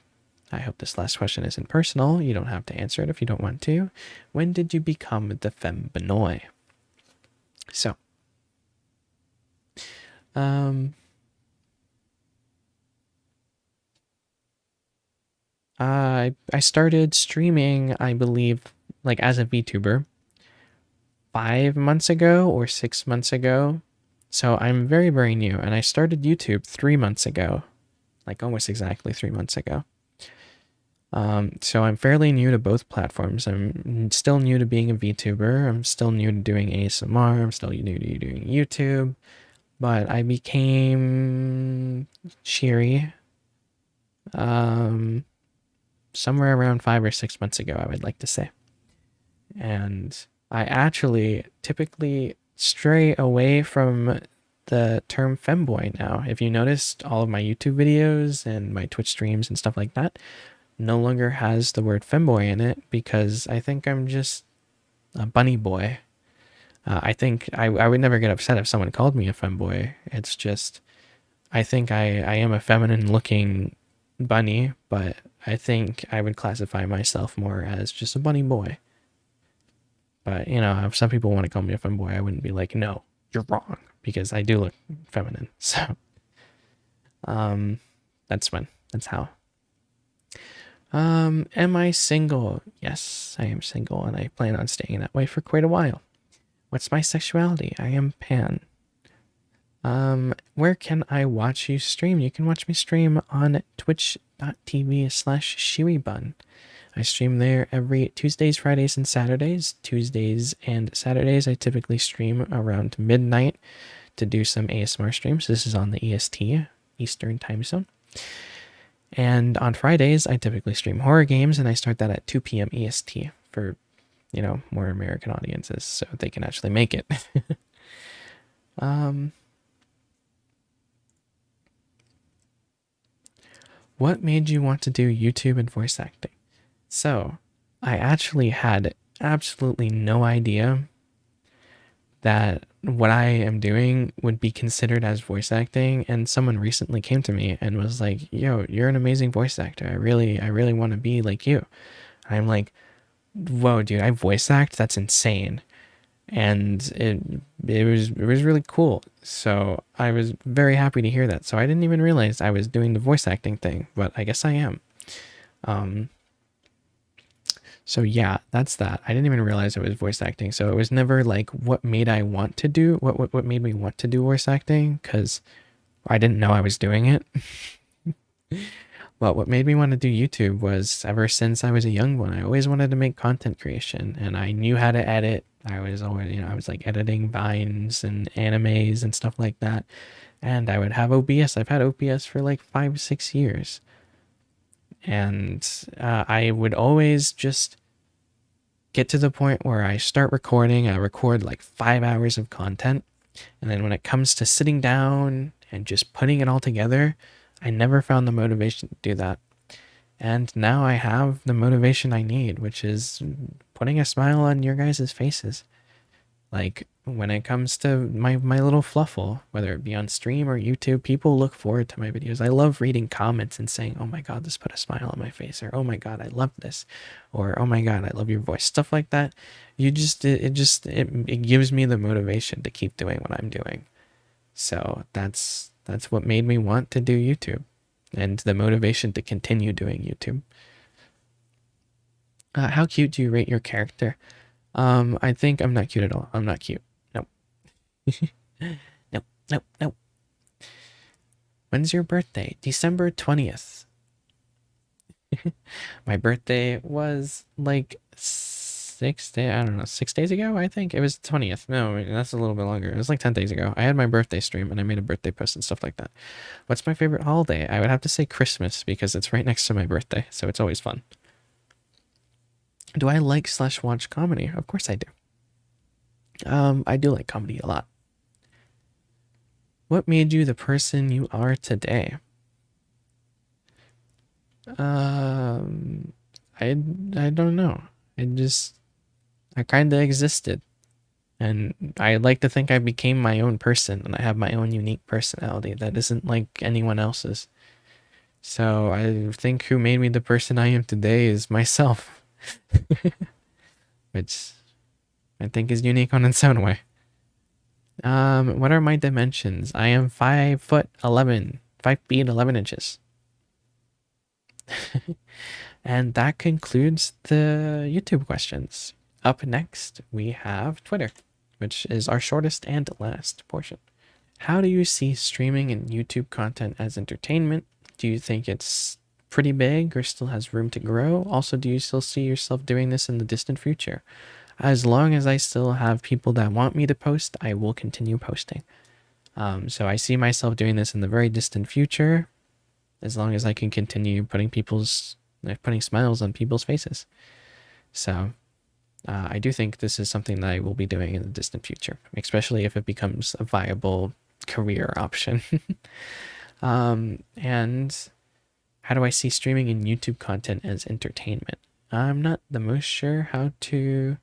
I hope this last question isn't personal. You don't have to answer it if you don't want to. When did you become the fembinoy? So, I started streaming, I believe, like as a VTuber 5 months ago or 6 months ago. So I'm very, very new, and I started YouTube 3 months ago, like almost exactly 3 months ago. So I'm fairly new to both platforms. I'm still new to being a VTuber. I'm still new to doing ASMR. I'm still new to doing YouTube. But I became Shiry somewhere around 5 or 6 months ago, I would like to say. And I actually typically stray away from the term femboy now. If you noticed, all of my YouTube videos and my Twitch streams and stuff like that no longer has the word femboy in it because I think I'm just a bunny boy. I think I would never get upset if someone called me a femboy. It's just, I think I am a feminine looking bunny, but I think I would classify myself more as just a bunny boy. But, you know, if some people want to call me a femboy, I wouldn't be like, no, you're wrong, because I do look feminine. So, that's how. Am I single? Yes, I am single, and I plan on staying that way for quite a while. What's my sexuality? I am pan. Where can I watch you stream? You can watch me stream on twitch.tv/shirybun. I stream there every Tuesdays, Fridays, and Saturdays. Tuesdays and Saturdays, I typically stream around midnight to do some ASMR streams. This is on the EST, Eastern Time Zone. And on Fridays, I typically stream horror games, and I start that at 2 p.m. EST for, you know, more American audiences, so they can actually make it. What made you want to do YouTube and voice acting? So, I actually had absolutely no idea that what I am doing would be considered as voice acting, and someone recently came to me and was like, yo, you're an amazing voice actor. I really want to be like you. I'm like, whoa, dude, I voice act? That's insane. And it was really cool. So I was very happy to hear that. So I didn't even realize I was doing the voice acting thing, but I guess I am. So yeah, that's that. I didn't even realize it was voice acting. So it was never like what made I want to do what made me want to do voice acting, because I didn't know I was doing it. But what made me want to do YouTube was, ever since I was a young one, I always wanted to make content creation, and I knew how to edit. I was always, you know, I was like editing vines and animes and stuff like that. And I would have OBS. I've had OBS for like 5-6 years. And I would always just get to the point where I start recording. I record like 5 hours of content. And then when it comes to sitting down and just putting it all together, I never found the motivation to do that. And now I have the motivation I need, which is putting a smile on your guys' faces. Like, when it comes to my little fluffle, whether it be on stream or YouTube, people look forward to my videos. I love reading comments and saying, oh my god, this put a smile on my face, or oh my god, I love this, or oh my god, I love your voice, stuff like that. It gives me the motivation to keep doing what I'm doing. So that's what made me want to do YouTube, and the motivation to continue doing YouTube. How cute do you rate your character? I think I'm not cute at all. I'm not cute. Nope. Nope. When's your birthday? December 20th. My birthday was like 6 days ago, I think. It was 20th. No, that's a little bit longer. It was like 10 days ago. I had my birthday stream, and I made a birthday post and stuff like that. What's my favorite holiday? I would have to say Christmas, because it's right next to my birthday, so it's always fun. Do I like/watch comedy? Of course I do. I do like comedy a lot. What made you the person you are today? I don't know. I kind of existed. And I like to think I became my own person, and I have my own unique personality that isn't like anyone else's. So I think who made me the person I am today is myself. Which I think is unique on its own way. What are my dimensions? I am 5'11", 5 feet 11 inches. And that concludes the YouTube questions. Up next, we have Twitter, which is our shortest and last portion. How do you see streaming and YouTube content as entertainment? Do you think it's pretty big or still has room to grow? Also, do you still see yourself doing this in the distant future? As long as I still have people that want me to post, I will continue posting. So I see myself doing this in the very distant future, as long as I can continue putting smiles on people's faces. So I do think this is something that I will be doing in the distant future, especially if it becomes a viable career option. And how do I see streaming and YouTube content as entertainment? I'm not the most sure how to.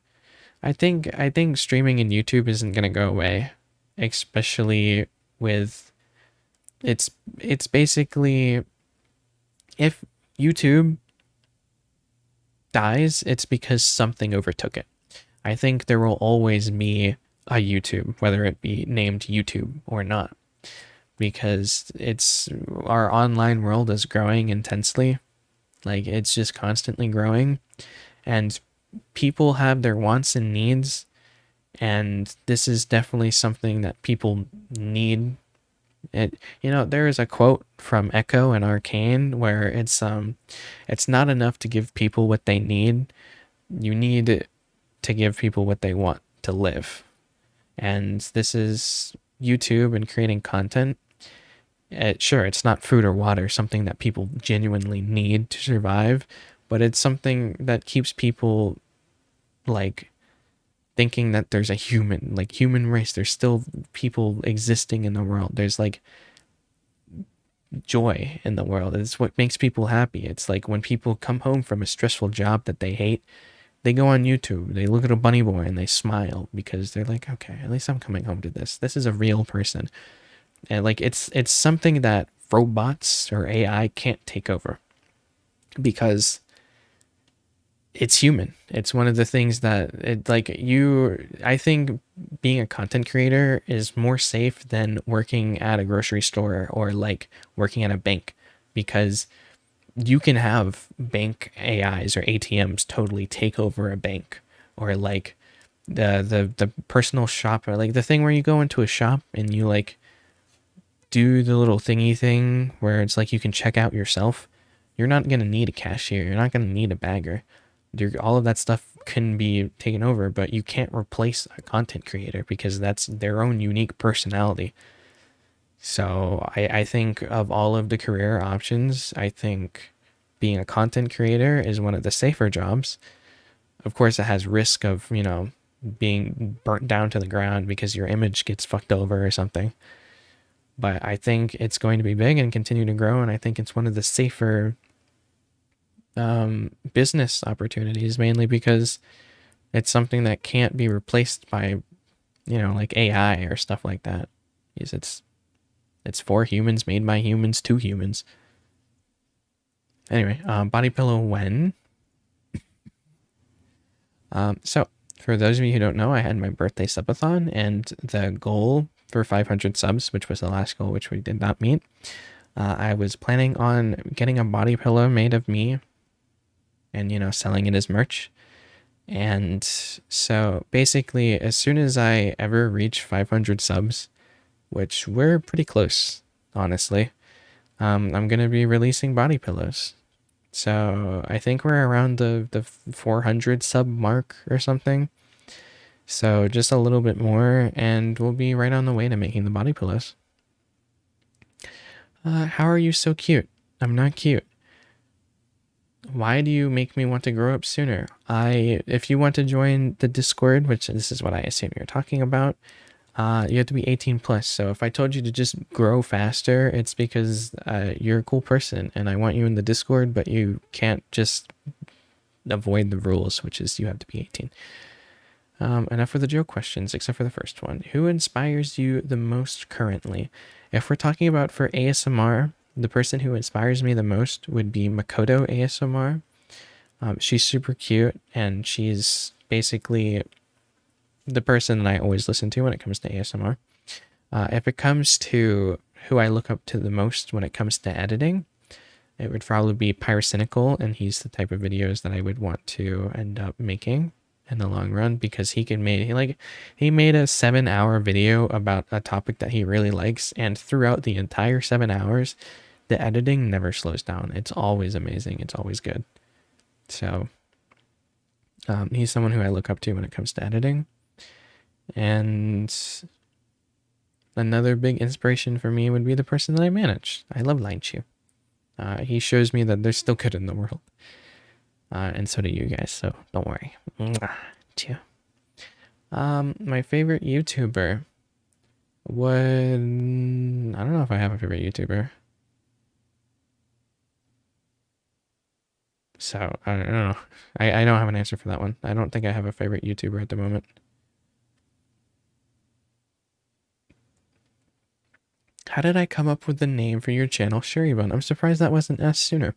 I think streaming and YouTube isn't gonna go away, especially with it's basically, if YouTube dies, it's because something overtook it. I think there will always be a YouTube, whether it be named YouTube or not, because our online world is growing intensely. Like, it's just constantly growing, and people have their wants and needs, and this is definitely something that people need. There is a quote from Echo and Arcane where it's not enough to give people what they need. You need to give people what they want to live. And this is YouTube and creating content. Sure, it's not food or water, something that people genuinely need to survive, but it's something that keeps people like thinking that there's a human race. There's still people existing in the world. There's like joy in the world. It's what makes people happy. It's like when people come home from a stressful job that they hate, they go on YouTube, they look at a bunny boy and they smile because they're like, okay, at least I'm coming home to this. This is a real person. And like, it's something that robots or AI can't take over, because it's human. It's one of the things that I think being a content creator is more safe than working at a grocery store or like working at a bank, because you can have bank AIs or ATMs totally take over a bank, or like the personal shopper, like the thing where you go into a shop and you like do the little thingy thing where it's like you can check out yourself. You're not going to need a cashier. You're not going to need a bagger. All of that stuff can be taken over, but you can't replace a content creator because that's their own unique personality. So I think of all of the career options, I think being a content creator is one of the safer jobs. Of course, it has risk of, being burnt down to the ground because your image gets fucked over or something. But I think it's going to be big and continue to grow, and I think it's one of the safer business opportunities, mainly because it's something that can't be replaced by, like AI or stuff like that. Because it's for humans, made by humans, to humans. Anyway, body pillow when? So for those of you who don't know, I had my birthday subathon, and the goal for 500 subs, which was the last goal, which we did not meet. I was planning on getting a body pillow made of me and, selling it as merch. And so basically, as soon as I ever reach 500 subs, which we're pretty close, honestly, I'm going to be releasing body pillows. So I think we're around the 400 sub mark or something. So just a little bit more, and we'll be right on the way to making the body pillows. How are you so cute? I'm not cute. Why do you make me want to grow up sooner? If you want to join the Discord, which this is what I assume you're talking about, you have to be 18 plus. So if I told you to just grow faster, it's because you're a cool person and I want you in the Discord, but you can't just avoid the rules, which is you have to be 18. Enough for the joke questions, except for the first one. Who inspires you the most currently? If we're talking about for ASMR, the person who inspires me the most would be Makoto ASMR. She's super cute, and she's basically the person that I always listen to when it comes to ASMR. If it comes to who I look up to the most when it comes to editing, it would probably be pyrocynical, and he's the type of videos that I would want to end up making in the long run, because he made a 7-hour video about a topic that he really likes, and throughout the entire 7 hours, the editing never slows down. It's always amazing. It's always good. So he's someone who I look up to when it comes to editing. And another big inspiration for me would be the person that I manage. I love Line Chew. He shows me that there's still good in the world. And so do you guys, so don't worry. Chew. My favorite YouTuber would... I don't know if I have a favorite YouTuber. So, I don't know. I don't have an answer for that one. I don't think I have a favorite YouTuber at the moment. How did I come up with the name for your channel, Shirybun? I'm surprised that wasn't asked sooner.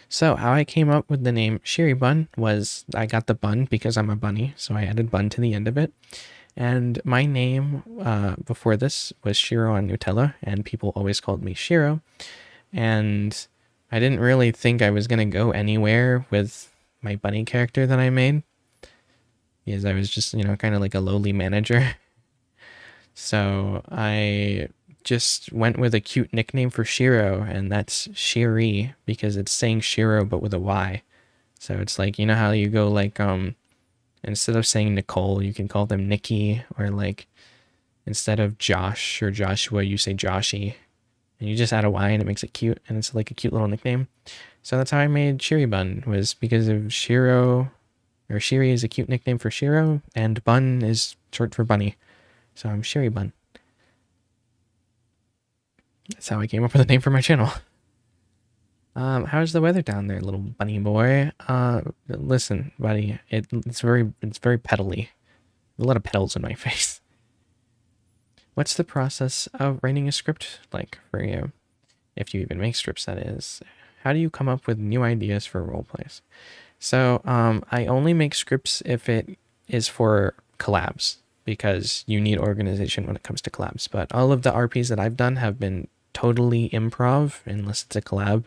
So how I came up with the name Shirybun was I got the bun because I'm a bunny, so I added bun to the end of it. And my name before this was Shiro on Nutella, and people always called me Shiro. And I didn't really think I was going to go anywhere with my bunny character that I made, because I was just, kind of like a lowly manager. So I just went with a cute nickname for Shiro, and that's Shiry, because it's saying Shiro but with a Y. So it's like, how you go like, instead of saying Nicole, you can call them Nikki, or like, instead of Josh or Joshua, you say Joshy. And you just add a Y and it makes it cute, and it's like a cute little nickname. So that's how I made Shirybun, was because of Shiro, or Shiry is a cute nickname for Shiro, and Bun is short for bunny. So I'm Shirybun. That's how I came up with the name for my channel. How's the weather down there, little bunny boy? Listen, buddy, it's very pedally. A lot of pedals in my face. What's the process of writing a script like for you? If you even make scripts, that is. How do you come up with new ideas for role plays? So I only make scripts if it is for collabs, because you need organization when it comes to collabs. But all of the RPs that I've done have been totally improv, unless it's a collab.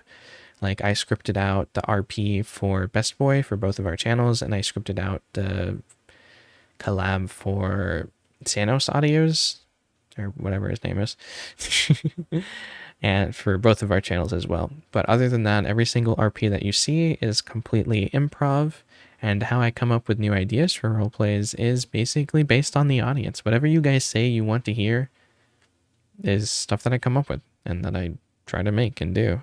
Like I scripted out the RP for Best Boy for both of our channels, and I scripted out the collab for Sanos Audios, or whatever his name is, and for both of our channels as well. But other than that, every single RP that you see is completely improv, and how I come up with new ideas for roleplays is basically based on the audience. Whatever you guys say you want to hear is stuff that I come up with, and that I try to make and do.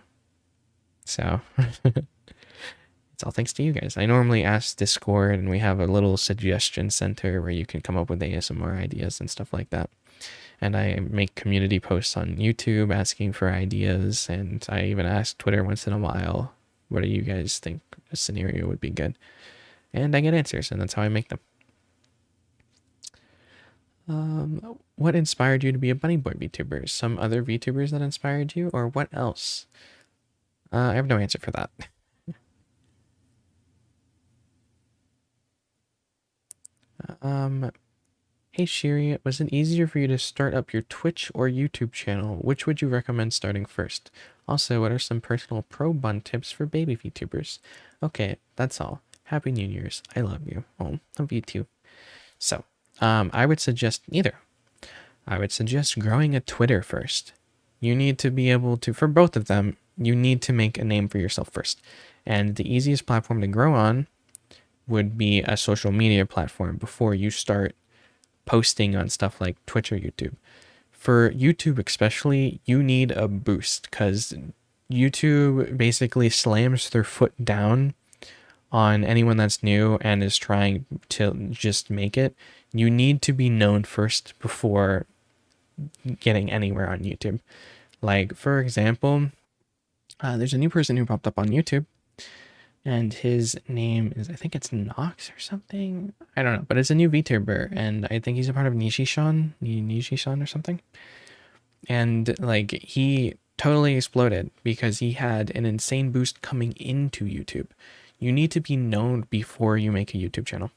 So it's all thanks to you guys. I normally ask Discord, and we have a little suggestion center where you can come up with ASMR ideas and stuff like that. And I make community posts on YouTube asking for ideas, and I even ask Twitter once in a while, what do you guys think a scenario would be good? And I get answers, and that's how I make them. What inspired you to be a Bunny Boy VTuber? Some other VTubers that inspired you, or what else? I have no answer for that. Hey Shiry, was it easier for you to start up your Twitch or YouTube channel? Which would you recommend starting first? Also, what are some personal pro bun tips for baby VTubers? Okay, that's all. Happy New Year's. I love you. Oh, love you too. So, I would suggest neither. I would suggest growing a Twitter first. You need to be able to, for both of them, you need to make a name for yourself first. And the easiest platform to grow on would be a social media platform before you start posting on stuff like Twitch or YouTube. For YouTube especially, you need a boost, because YouTube basically slams their foot down on anyone that's new and is trying to just make it. You need to be known first before getting anywhere on YouTube. Like, for example, there's a new person who popped up on YouTube, and his name is, I think it's Nox or something. I don't know, but it's a new VTuber, and I think he's a part of Nishishan or something. And like, he totally exploded because he had an insane boost coming into YouTube. You need to be known before you make a YouTube channel,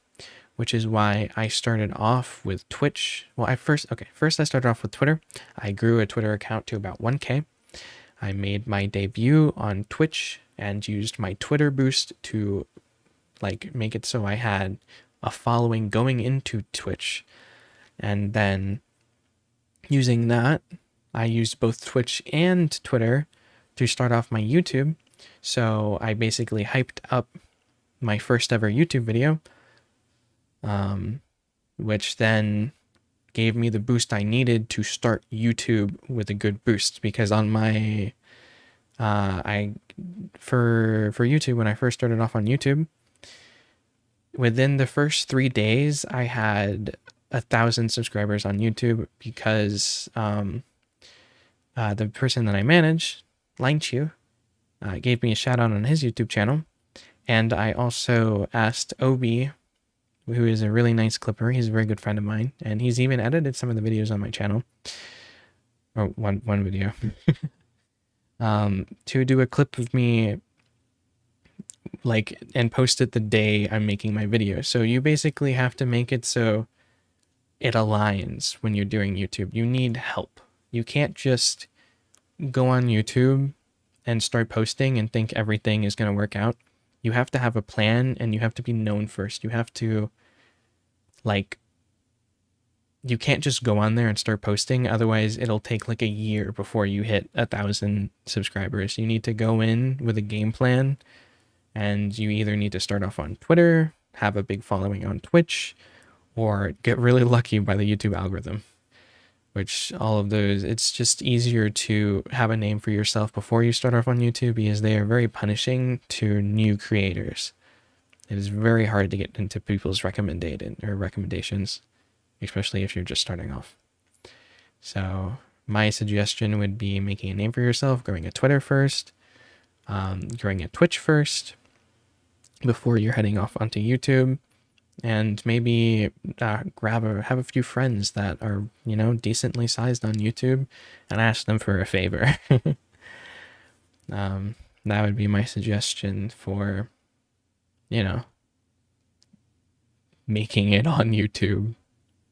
which is why I started off with Twitch. Well, first I started off with Twitter. I grew a Twitter account to about 1K. I made my debut on Twitch and used my Twitter boost to like make it so I had a following going into Twitch. And then using that, I used both Twitch and Twitter to start off my YouTube. So I basically hyped up my first ever YouTube video, which then gave me the boost I needed to start YouTube with a good boost. Because on my for YouTube, when I first started off on YouTube, within the first 3 days I had 1,000 subscribers on YouTube, because the person that I manage, Chu, gave me a shout out on his YouTube channel. And I also asked Obi, who is a really nice clipper, he's a very good friend of mine, and he's even edited some of the videos on my channel, or one video, to do a clip of me, like, and post it the day I'm making my video. So you basically have to make it so it aligns when you're doing YouTube. You need help. You can't just go on YouTube and start posting and think everything is going to work out. You have to have a plan, and you have to be known first. You have to, like, you can't just go on there and start posting. Otherwise, it'll take like a year before you hit 1,000 subscribers. You need to go in with a game plan, and you either need to start off on Twitter, have a big following on Twitch, or get really lucky by the YouTube algorithm. Which all of those, it's just easier to have a name for yourself before you start off on YouTube, because they are very punishing to new creators. It is very hard to get into people's recommendations, especially if you're just starting off. So my suggestion would be making a name for yourself, growing a Twitter first, growing a Twitch first, before you're heading off onto YouTube. And maybe have a few friends that are, you know, decently sized on YouTube, and ask them for a favor. That would be my suggestion for, you know, making it on YouTube,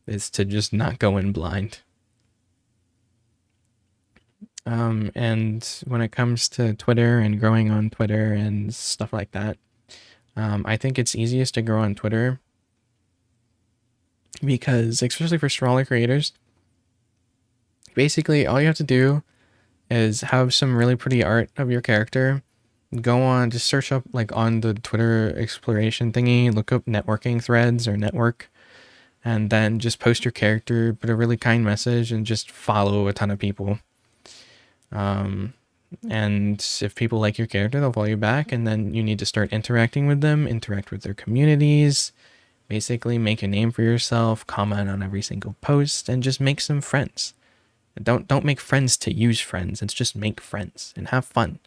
is to just not go in blind. And when it comes to Twitter and growing on Twitter and stuff like that, I think it's easiest to grow on Twitter, because especially for smaller creators, basically all you have to do is have some really pretty art of your character, go on, just search up like on the Twitter exploration thingy, look up networking threads or network, and then just post your character, put a really kind message, and just follow a ton of people. And if people like your character, they'll follow you back, and then you need to start interacting with them, interact with their communities. Basically, make a name for yourself, comment on every single post, and just make some friends. Don't make friends to use friends. It's just make friends and have fun.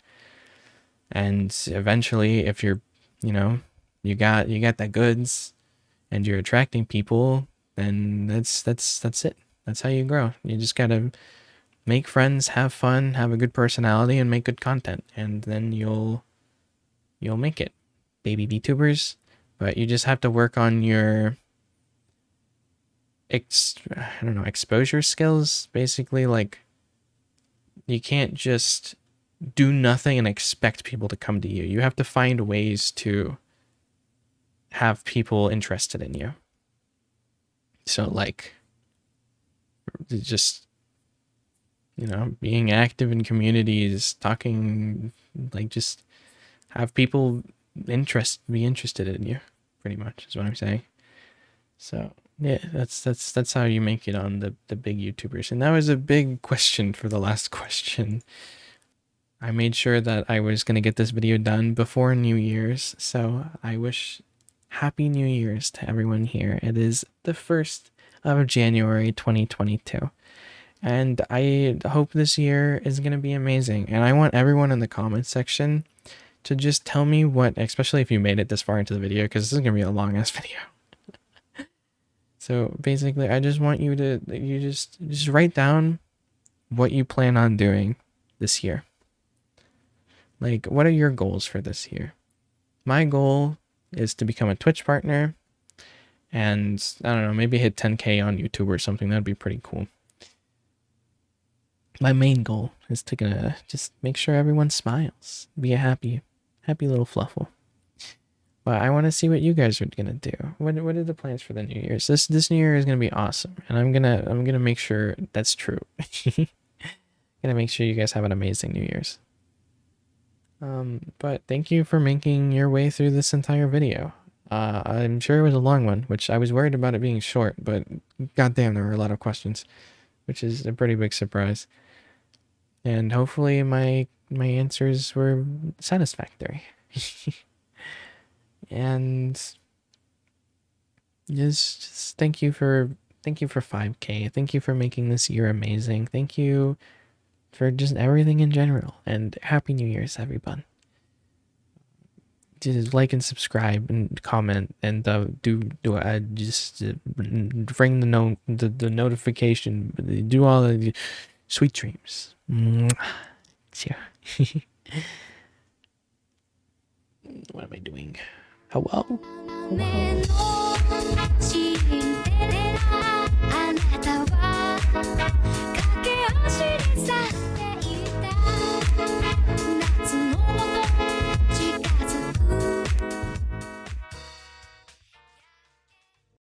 And eventually, if you're, you know, you got the goods, and you're attracting people, then that's it. That's how you grow. You just gotta make friends, have fun, have a good personality, and make good content, and then you'll make it, baby VTubers. But you just have to work on your exposure skills. Basically, like, you can't just do nothing and expect people to come to you. You have to find ways to have people interested in you. So, like, just, you know, being active in communities, talking, like, just have people be interested in you, pretty much is what I'm saying. So yeah, that's how you make it on the big YouTubers. And that was a big question for the last question. I made sure that I was going to get this video done before New Year's, so I wish Happy New Year's to everyone here. It is the 1st of January 2022, and I hope this year is going to be amazing. And I want everyone in the comments section to just tell me what, especially if you made it this far into the video, because this is going to be a long ass video. So basically, I just want you to, just write down what you plan on doing this year. Like, what are your goals for this year? My goal is to become a Twitch partner, and I don't know, maybe hit 10K on YouTube or something. That'd be pretty cool. my main goal is to just make sure everyone smiles, be a happy little fluffle. But I want to see what you guys are gonna do. What are the plans for the New Year's? This New Year is gonna be awesome, and I'm gonna make sure that's true. Gonna make sure you guys have an amazing New Year's. But thank you for making your way through this entire video. I'm sure it was a long one, which I was worried about it being short, but goddamn, there were a lot of questions, which is a pretty big surprise. And hopefully my answers were satisfactory. And just thank you for 5K. Thank you for making this year amazing. Thank you for just everything in general. And Happy New Year's, everyone. Just like and subscribe and comment and just ring the notification. Do all the sweet dreams. What am I doing? Hello? Hello?